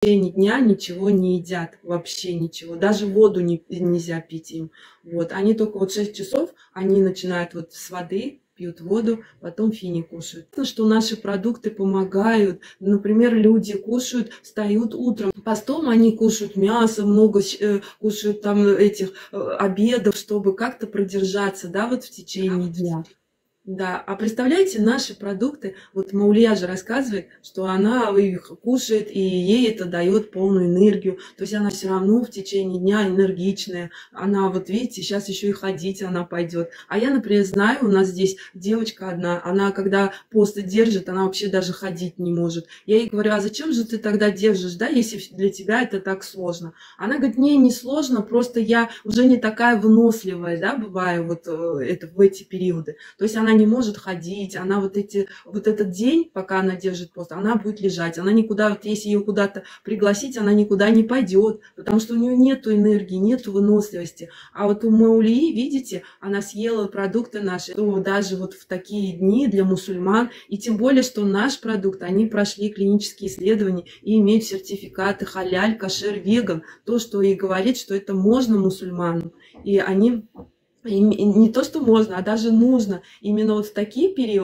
течение дня ничего не едят, вообще ничего, даже воду нельзя пить им. Вот, они только вот 6 часов, они начинают вот с воды, пьют воду, потом фини кушают. Что наши продукты помогают. Например, люди кушают, встают утром. Постом они кушают мясо, много кушают там этих обедов, чтобы как-то продержаться, да, вот в течение дня. Да, а представляете, наши продукты, вот Маулия же рассказывает, что она их кушает, и ей это дает полную энергию. То есть она все равно в течение дня энергичная. Она, вот видите, сейчас еще и ходить она пойдет. А я, например, знаю, у нас здесь девочка одна, она когда пост держит, она вообще даже ходить не может. Я ей говорю, а зачем же ты тогда держишь, да, если для тебя это так сложно? Она говорит, не сложно, просто я уже не такая выносливая, да, бываю вот это в эти периоды. То есть она не может ходить, она вот этот день, пока она держит пост, она будет лежать, она никуда, вот если ее куда-то пригласить, она никуда не пойдет, потому что у нее нету энергии, нету выносливости. А вот у Маулии, видите, она съела продукты наши, то даже вот в такие дни для мусульман, и тем более, что наш продукт, они прошли клинические исследования и имеют сертификаты халяль, кошер, веган, то, что и говорит, что это можно мусульманам, и они и не то, что можно, а даже нужно именно вот в такие периоды